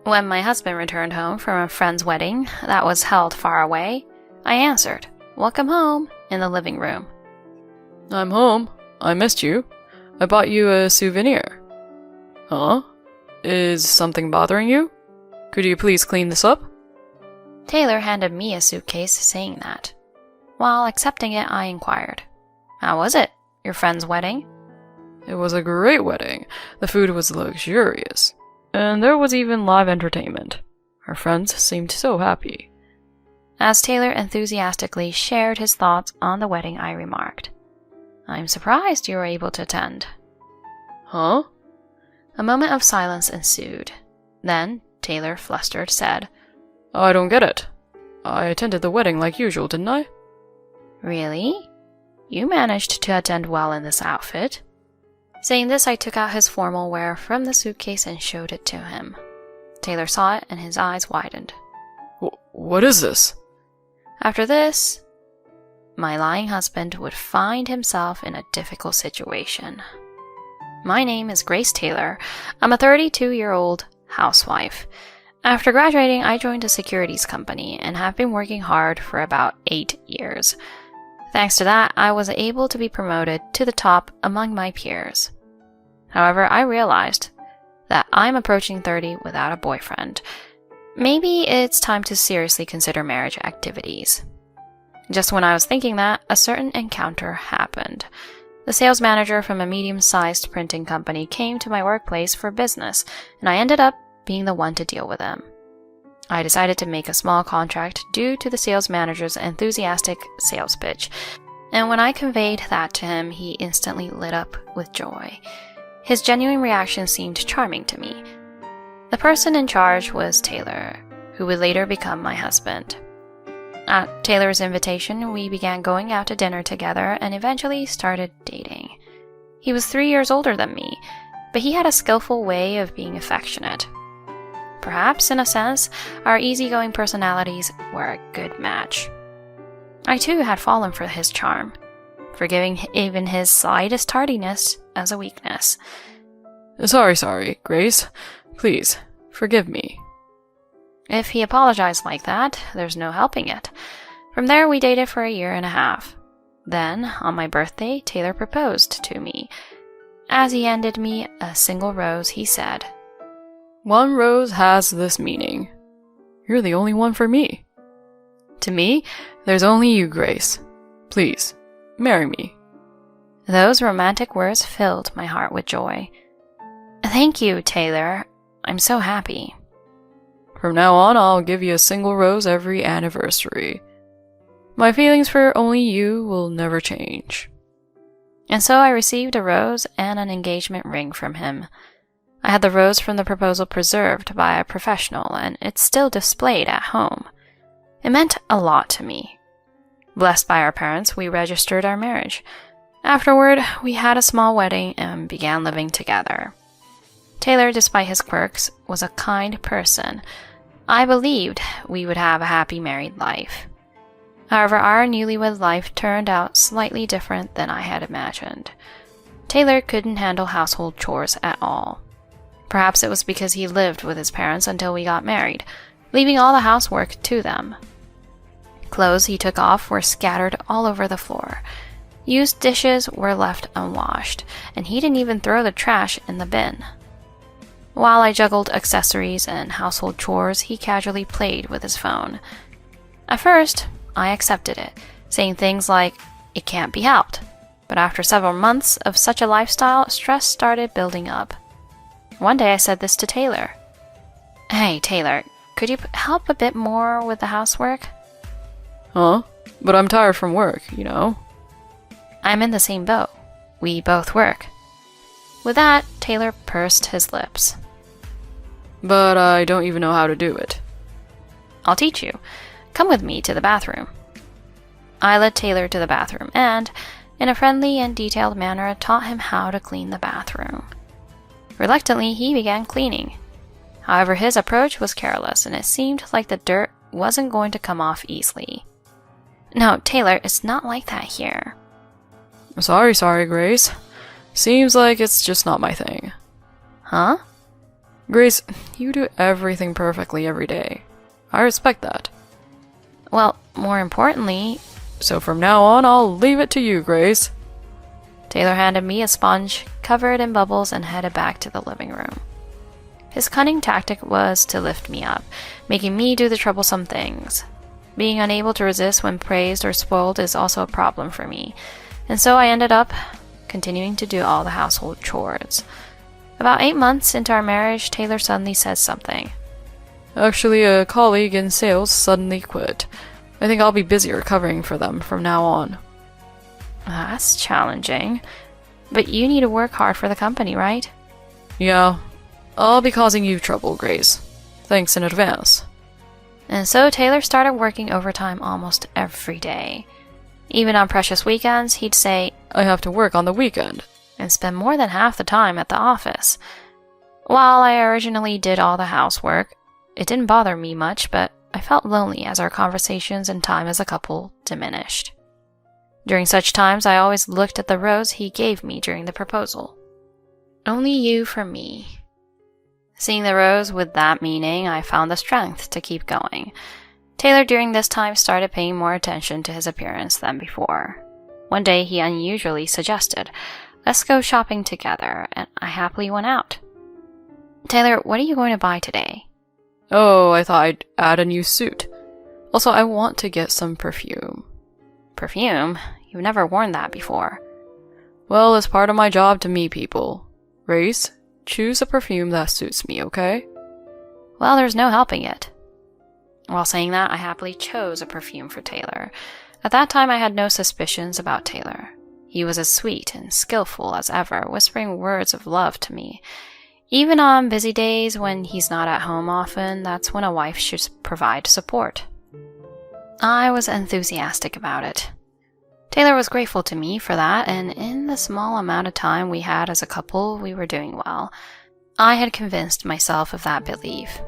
When my husband returned home from a friend's wedding that was held far away, I answered, "Welcome home," in the living room. "I'm home. I missed you. I bought you a souvenir." "Huh? Is something bothering you? Could you please clean this up?" Taylor handed me a suitcase saying that. While accepting it, I inquired, "How was it? Your friend's wedding?" "It was a great wedding. The food was luxurious. And there was even live entertainment. Our friends seemed so happy." As Taylor enthusiastically shared his thoughts on the wedding, I remarked, "I'm surprised you were able to attend." "Huh?" A moment of silence ensued. Then, Taylor, flustered, said, "I don't get it. I attended the wedding like usual, didn't I?" "Really? You managed to attend well in this outfit." Saying this, I took out his formal wear from the suitcase and showed it to him. Taylor saw it and his eyes widened. What is this?" After this, my lying husband would find himself in a difficult situation. My name is Grace Taylor. I'm a 32-year-old housewife. After graduating, I joined a securities company and have been working hard for about 8 years. Thanks to that, I was able to be promoted to the top among my peers. However, I realized that I'm approaching 30 without a boyfriend. Maybe it's time to seriously consider marriage activities. Just when I was thinking that, a certain encounter happened. The sales manager from a medium-sized printing company came to my workplace for business, and I ended up being the one to deal with him. I decided to make a small contract due to the sales manager's enthusiastic sales pitch, and when I conveyed that to him, he instantly lit up with joy. His genuine reaction seemed charming to me. The person in charge was Taylor, who would later become my husband. At Taylor's invitation, we began going out to dinner together and eventually started dating. He was 3 years older than me, but he had a skillful way of being affectionate. Perhaps, in a sense, our easygoing personalities were a good match. I too had fallen for his charm, forgiving even his slightest tardiness as a weakness. Sorry, Grace. Please, forgive me." If he apologized like that, there's no helping it. From there, we dated for 1.5 years. Then, on my birthday, Taylor proposed to me. As he handed me a single rose, he said, "One rose has this meaning. You're the only one for me. To me, there's only you, Grace. Please, marry me." Those romantic words filled my heart with joy. "Thank you, Taylor. I'm so happy." "From now on, I'll give you a single rose every anniversary. My feelings for only you will never change." And so I received a rose and an engagement ring from him. I had the rose from the proposal preserved by a professional, and it's still displayed at home. It meant a lot to me. Blessed by our parents, we registered our marriage. Afterward, we had a small wedding and began living together. Taylor, despite his quirks, was a kind person. I believed we would have a happy married life. However, our newlywed life turned out slightly different than I had imagined. Taylor couldn't handle household chores at all. Perhaps it was because he lived with his parents until we got married, leaving all the housework to them. Clothes he took off were scattered all over the floor. Used dishes were left unwashed, and he didn't even throw the trash in the bin. While I juggled accessories and household chores, he casually played with his phone. At first, I accepted it, saying things like, "It can't be helped." But after several months of such a lifestyle, stress started building up. One day I said this to Taylor. "Hey, Taylor, could you help a bit more with the housework?" "Huh? But I'm tired from work, you know." "I'm in the same boat. We both work." With that, Taylor pursed his lips. "But I don't even know how to do it." "I'll teach you. Come with me to the bathroom." I led Taylor to the bathroom and, in a friendly and detailed manner, taught him how to clean the bathroom. Reluctantly, he began cleaning. However, his approach was careless, and it seemed like the dirt wasn't going to come off easily. "No, Taylor, it's not like that here." Sorry, Grace. Seems like it's just not my thing." "Huh?" Grace, you do everything perfectly every day. I respect that. Well, more importantly, So from now on, I'll leave it to you, Grace. Taylor handed me a sponge covered in bubbles and headed back to the living room. His cunning tactic was to lift me up, making me do the troublesome things. Being unable to resist when praised or spoiled is also a problem for me, and so I ended up continuing to do all the household chores. About 8 months into our marriage, Taylor suddenly says something. Actually, a colleague in sales suddenly quit. I think I'll be busier covering for them from now on. That's challenging. But you need to work hard for the company, right? Yeah, I'll be causing you trouble, Grace. Thanks in advance. And so Taylor started working overtime almost every day. Even on precious weekends, he'd say, I have to work on the weekend. And spend more than half the time at the office. While I originally did all the housework, it didn't bother me much, but I felt lonely as our conversations and time as a couple diminished. During such times, I always looked at the rose he gave me during the proposal. Only you for me. Seeing the rose with that meaning, I found the strength to keep going. Taylor during this time started paying more attention to his appearance than before. One day he unusually suggested, let's go shopping together, and I happily went out. Taylor, what are you going to buy today? Oh, I thought I'd add a new suit. Also, I want to get some perfume. Perfume? You've never worn that before. Well, it's part of my job to meet people. Grace, choose a perfume that suits me, okay? Well, there's no helping it. While saying that, I happily chose a perfume for Taylor. At that time, I had no suspicions about Taylor. He was as sweet and skillful as ever, whispering words of love to me. Even on busy days when he's not at home often, that's when a wife should provide support. I was enthusiastic about it. Taylor was grateful to me for that, and in the small amount of time we had as a couple, we were doing well. I had convinced myself of that belief.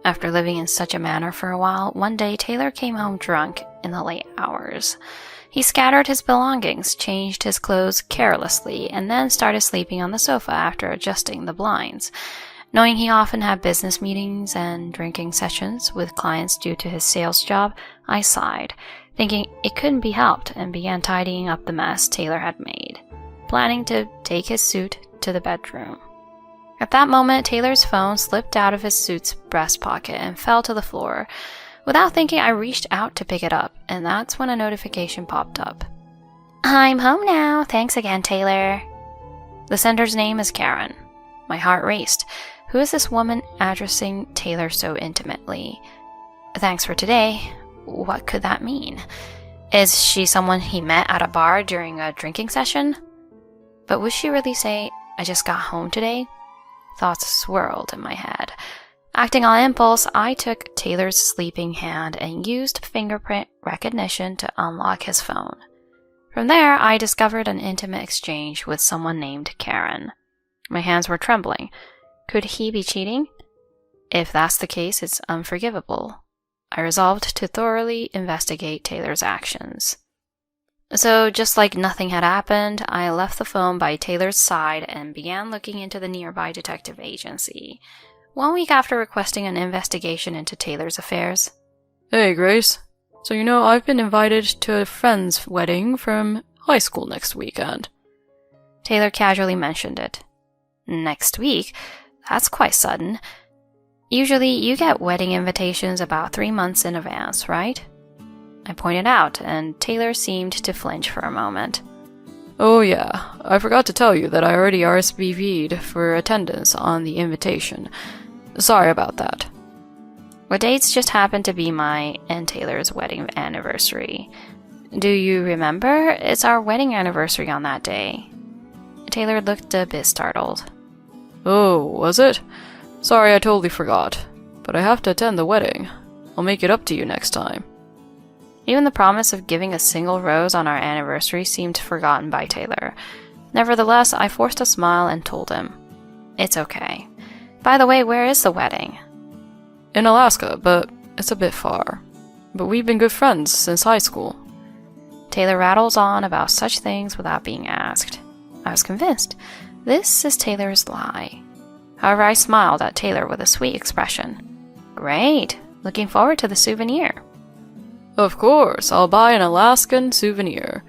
After living in such a manner for a while, one day Taylor came home drunk in the late hours. He scattered his belongings, changed his clothes carelessly, and then started sleeping on the sofa after adjusting the blinds. Knowing he often had business meetings and drinking sessions with clients due to his sales job, I sighed, thinking it couldn't be helped, and began tidying up the mess Taylor had made, planning to take his suit to the bedroom. At that moment, Taylor's phone slipped out of his suit's breast pocket and fell to the floor. Without thinking, I reached out to pick it up, and that's when a notification popped up. I'm home now. Thanks again, Taylor. The sender's name is Karen. My heart raced. Who is this woman addressing Taylor so intimately? Thanks for today. What could that mean? Is she someone he met at a bar during a drinking session? But would she really say, I just got home today? Thoughts swirled in my head. Acting on impulse, I took Taylor's sleeping hand and used fingerprint recognition to unlock his phone. From there, I discovered an intimate exchange with someone named Karen. My hands were trembling. Could he be cheating? If that's the case, it's unforgivable. I resolved to thoroughly investigate Taylor's actions. So, just like nothing had happened, I left the phone by Taylor's side and began looking into the nearby detective agency. 1 week after requesting an investigation into Taylor's affairs. Hey, Grace. So I've been invited to a friend's wedding from high school next weekend. Taylor casually mentioned it. Next week? That's quite sudden. Usually you get wedding invitations about 3 months in advance, right? I pointed out, and Taylor seemed to flinch for a moment. Oh yeah, I forgot to tell you that I already RSVP'd for attendance on the invitation. Sorry about that. What dates just happened to be my and Taylor's wedding anniversary? Do you remember? It's our wedding anniversary on that day. Taylor looked a bit startled. Oh, was it? Sorry, I totally forgot. But I have to attend the wedding. I'll make it up to you next time. Even the promise of giving a single rose on our anniversary seemed forgotten by Taylor. Nevertheless, I forced a smile and told him, it's okay. By the way, where is the wedding? In Alaska, but it's a bit far. But we've been good friends since high school. Taylor rattles on about such things without being asked. I was convinced. This is Taylor's lie. However, I smiled at Taylor with a sweet expression. Great, looking forward to the souvenir. Of course, I'll buy an Alaskan souvenir.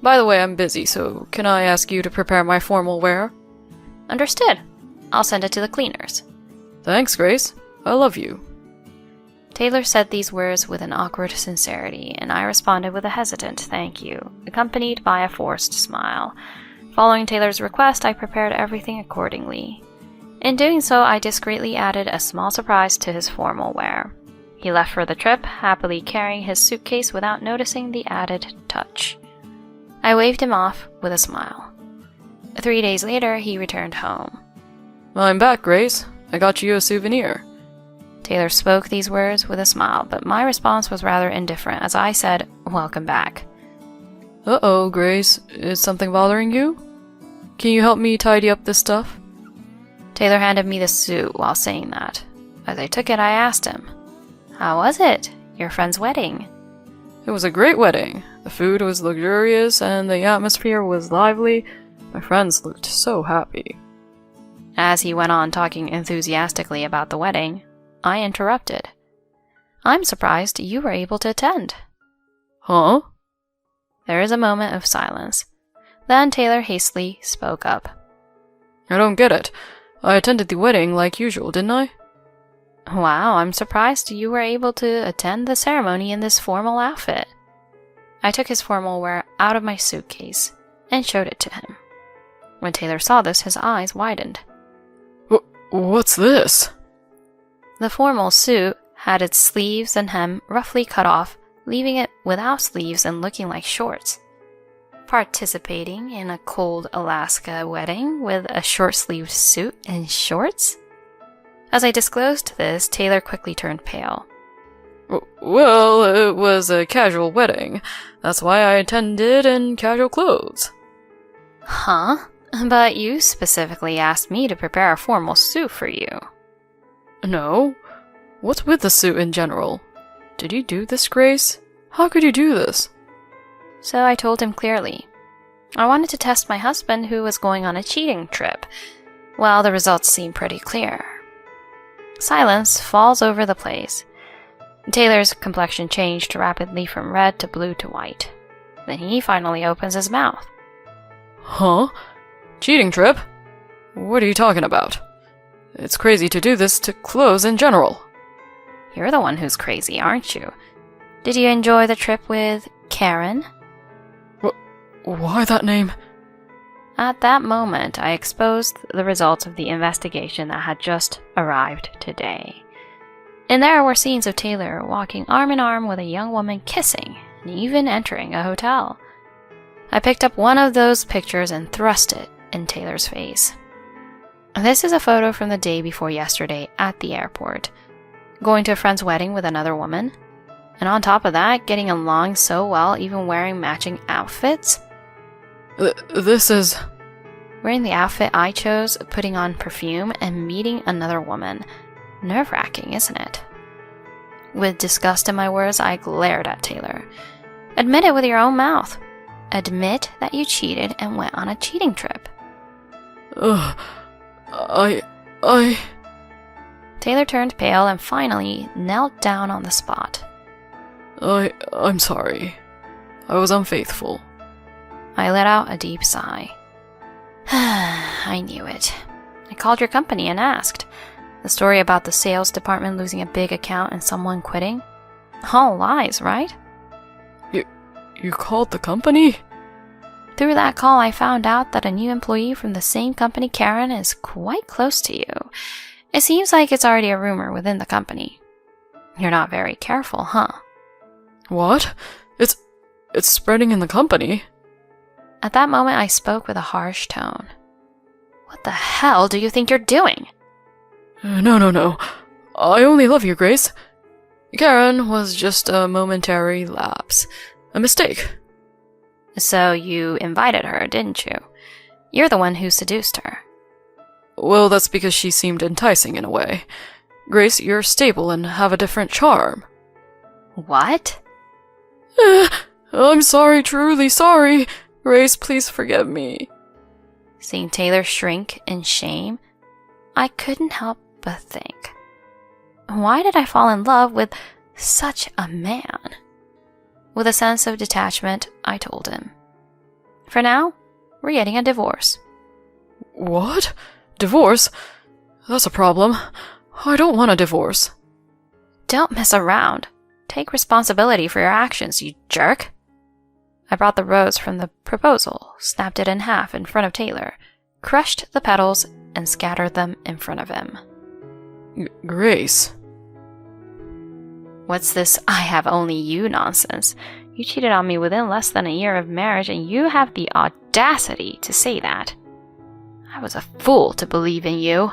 By the way, I'm busy, so can I ask you to prepare my formal wear? Understood. I'll send it to the cleaners. Thanks, Grace. I love you. Taylor said these words with an awkward sincerity, and I responded with a hesitant thank you, accompanied by a forced smile. Following Taylor's request, I prepared everything accordingly. In doing so, I discreetly added a small surprise to his formal wear. He left for the trip, happily carrying his suitcase without noticing the added touch. I waved him off with a smile. 3 days later, he returned home. I'm back, Grace. I got you a souvenir. Taylor spoke these words with a smile, but my response was rather indifferent as I said, "Welcome back." Uh-oh, Grace. Is something bothering you? Can you help me tidy up this stuff? Taylor handed me the suit while saying that. As I took it, I asked him, "How was it? Your friend's wedding?" It was a great wedding. The food was luxurious and the atmosphere was lively. My friends looked so happy. As he went on talking enthusiastically about the wedding, I interrupted. "I'm surprised you were able to attend." Huh? There is a moment of silence. Then Taylor hastily spoke up. I don't get it. I attended the wedding like usual, didn't I? Wow, I'm surprised you were able to attend the ceremony in this formal outfit. I took his formal wear out of my suitcase and showed it to him. When Taylor saw this, his eyes widened. What's this? The formal suit had its sleeves and hem roughly cut off, leaving it without sleeves and looking like shorts. Participating in a cold Alaska wedding with a short-sleeved suit and shorts? As I disclosed this, Taylor quickly turned pale. Well, it was a casual wedding. That's why I attended in casual clothes. Huh? But you specifically asked me to prepare a formal suit for you. No. What's with the suit in general? Did you do this, Grace? How could you do this? So I told him clearly. I wanted to test my husband who was going on a cheating trip. Well, the results seemed pretty clear. Silence falls over the place. Taylor's complexion changed rapidly from red to blue to white. Then he finally opens his mouth. Huh? Cheating trip? What are you talking about? It's crazy to do this to clothes in general. You're the one who's crazy, aren't you? Did you enjoy the trip with Karen? Why that name? At that moment, I exposed the results of the investigation that had just arrived today. And there were scenes of Taylor walking arm in arm with a young woman kissing, and even entering a hotel. I picked up one of those pictures and thrust it in Taylor's face. This is a photo from the day before yesterday at the airport, going to a friend's wedding with another woman, and on top of that, getting along so well, even wearing matching outfits. This is... Wearing the outfit I chose, putting on perfume, and meeting another woman. Nerve-wracking, isn't it? With disgust in my words, I glared at Taylor. Admit it with your own mouth. Admit that you cheated and went on a cheating trip. Taylor turned pale and finally knelt down on the spot. I'm sorry. I was unfaithful. I let out a deep sigh. I knew it. I called your company and asked. The story about the sales department losing a big account and someone quitting? All lies, right? You called the company? Through that call, I found out that a new employee from the same company, Karen, is quite close to you. It seems like it's already a rumor within the company. You're not very careful, huh? What? It's spreading in the company? At that moment, I spoke with a harsh tone. What the hell do you think you're doing? No. I only love you, Grace. Karen was just a momentary lapse. A mistake. So you invited her, didn't you? You're the one who seduced her. Well, that's because she seemed enticing in a way. Grace, you're stable and have a different charm. What? I'm sorry, truly sorry. Grace, please forgive me. Seeing Taylor shrink in shame, I couldn't help but think, why did I fall in love with such a man? With a sense of detachment, I told him, for now, we're getting a divorce. What? Divorce? That's a problem. I don't want a divorce. Don't mess around. Take responsibility for your actions, you jerk. I brought the rose from the proposal, snapped it in half in front of Taylor, crushed the petals, and scattered them in front of him. Grace. What's this I have only you nonsense? You cheated on me within less than a year of marriage, and you have the audacity to say that. I was a fool to believe in you.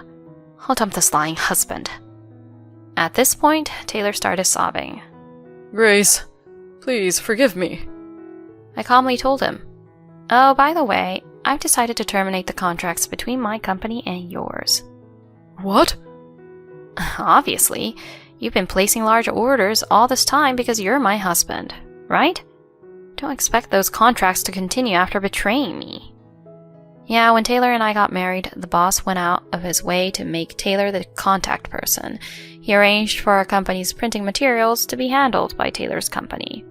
I'll dump this lying husband. At this point, Taylor started sobbing. Grace, please forgive me. I calmly told him, oh, by the way, I've decided to terminate the contracts between my company and yours. What? Obviously, you've been placing large orders all this time because you're my husband, right? Don't expect those contracts to continue after betraying me. Yeah, when Taylor and I got married, the boss went out of his way to make Taylor the contact person. He arranged for our company's printing materials to be handled by Taylor's company.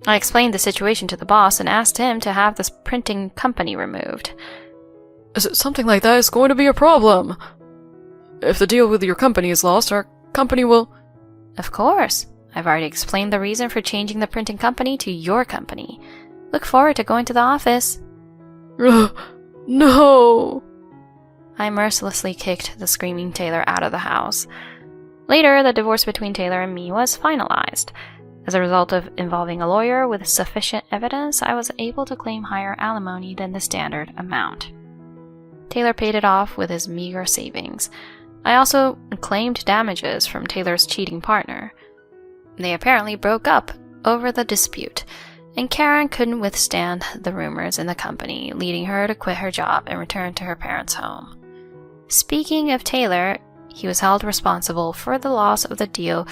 I explained the situation to the boss and asked him to have this printing company removed. Something like that is going to be a problem. If the deal with your company is lost, our company will... Of course. I've already explained the reason for changing the printing company to your company. Look forward to going to the office. No! I mercilessly kicked the screaming Taylor out of the house. Later, the divorce between Taylor and me was finalized. As a result of involving a lawyer with sufficient evidence, I was able to claim higher alimony than the standard amount. Taylor paid it off with his meager savings. I also claimed damages from Taylor's cheating partner. They apparently broke up over the dispute, and Karen couldn't withstand the rumors in the company, leading her to quit her job and return to her parents' home. Speaking of Taylor, he was held responsible for the loss of the deal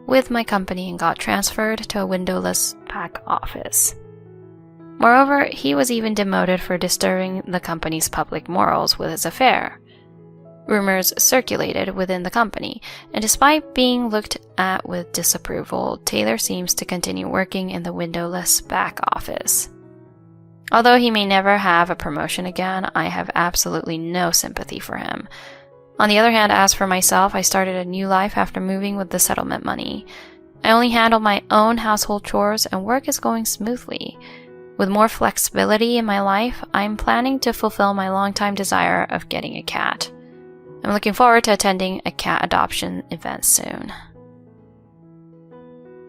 with my company and got transferred to a windowless back office. Moreover, he was even demoted for disturbing the company's public morals with his affair. Rumors circulated within the company, and despite being looked at with disapproval, Taylor seems to continue working in the windowless back office. Although he may never have a promotion again, I have absolutely no sympathy for him. On the other hand, as for myself, I started a new life after moving with the settlement money. I only handle my own household chores and work is going smoothly. With more flexibility in my life, I'm planning to fulfill my longtime desire of getting a cat. I'm looking forward to attending a cat adoption event soon.